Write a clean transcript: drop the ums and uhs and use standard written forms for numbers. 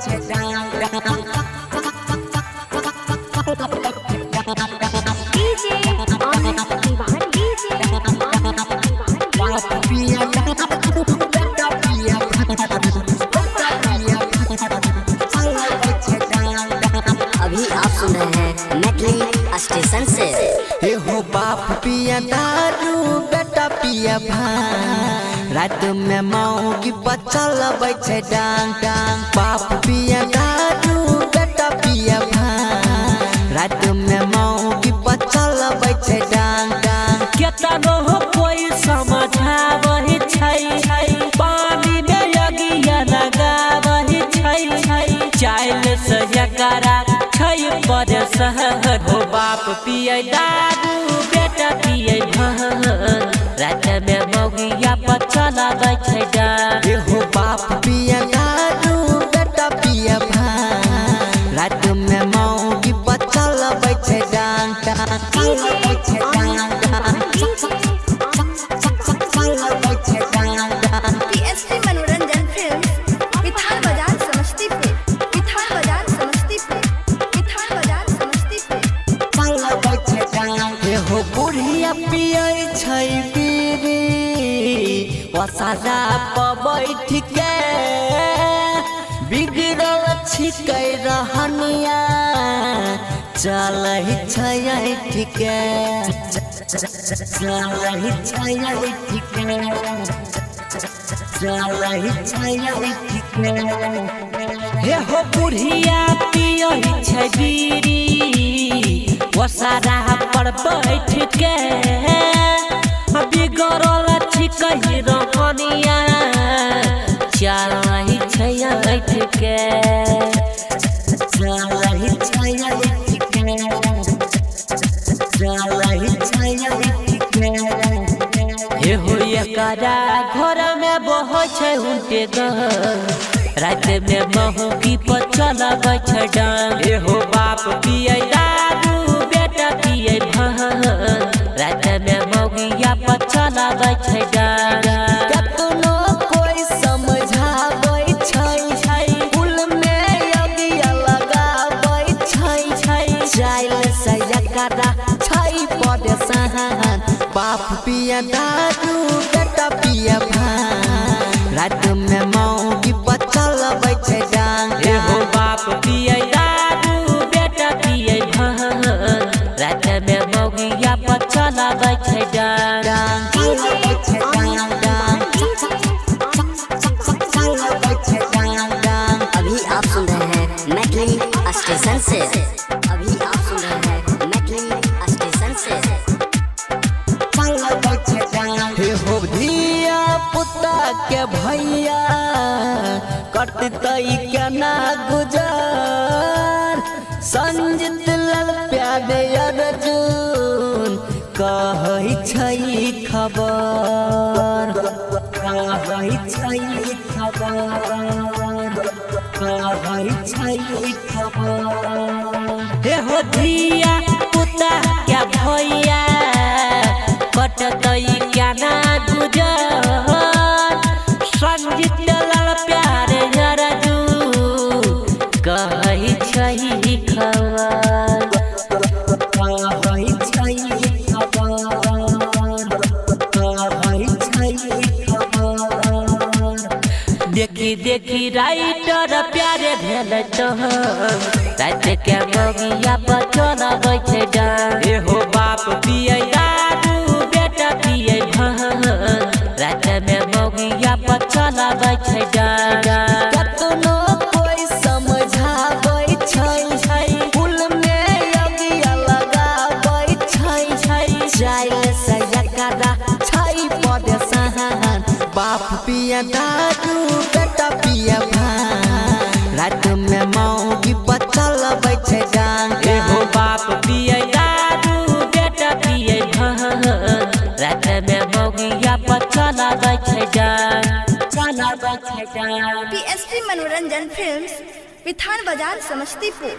अभी आप सुन रहे हैं मैथिली स्टेशन से। हे हो बाप पिया दारू बेटा पिया भांग, रात में मौगी बचल बैठे डांग डांग। बाप पिया दारू बेटा पिया भांग, रात में मौगी बचल बैठे डांग डांग। केतनो हो कोई समझावही छै, पानी में अगिया लगावही छै, चाइल से एकरा छै बड़े शहर। हो बाप पिए दारू बेटा पिए भांग, रात में मौगिया पर चलाबै छै डांग। हे हो बाप पिया दारू बेटा पिया भांग, रात में मौगी बचल बैठे डांग डांग। पीएसपी मनोरंजन फिल्म्स, विठान बाजार समस्तीपुर, विठान बाजार समस्तीपुर, विठान बाजार समस्तीपुर। हे हो बुढ़िया पिए छै बीड़ी, वसादा पर बैठ के बिगड़ल छिकै रहनिया, चलहि छै ठीके, चलहि छै ठीके, चलहि छै ठीके। हे हो बुढ़िया पियही छै बीड़ी, वसारा पर बैठ के बिगड़ल छिकै रहनिया, चलहि छै ठीके, चलहि छै ठीके, चलहि छै ठीके। हे हो एकरा घर में बहै छै उल्टे गंग, रात में मौगी पर चलाबै छै डांग। हे हो बाप पिए दारू बेटा पिए भांग, रात में मौगिया पर चलाबै छै डांग। कतनो कोई समझाबै छै, फूल में अगिया लगाबै छै, चाइल से एकरा छै बड़े शहर। बाप पिया दारू बेटा पिया भांग, रात में मौगी बचल बैठे डांग। हे हो बाप पिए दारू बेटा पिए भांग, रात में मौगिया पर चलाबै छै डांग। अभी आप सुन रहे हैं मैथिली स्टेशन से। अभी आप सुन रहे हैं मैथिली स्टेशन से। हे हो धिया पुता के भैया, कटतै केना गुजर, संजित लाल प्यारे अर्जुन कहै छै खबर, कहै छै खबर, कहै छै खबर। हे हो धिया पुता क्या भैया, कटतै केना गुजर, संजित लाल प्यारे अर्जुन कहै छै खबर, कहै छै खबर, कहै छै खबर। देखी देखी राइटर प्यारे भेल तो रात के मौगिया पर चलाबै छै डांग। हे हो बाप पिए दारू बेटा पिए भांग, रात में मौगिया पर चलाबै छै डांग। कतनो कोई समझाबै छै, फूल में अगिया लगाबै छै, चाइल से एकरा छै बड़े शहर। बाप पिया दारू बेटा पिया भांग, रात में मौगी बचल बैठे डांग। हे हो बाप पिए दारू बेटा पिए भांग, रात में मौगिया पर चलाबै छै डांग, चलाबै छै डांग। पीएसपी मनोरंजन फिल्म्स, विठान बाजार समस्तीपुर।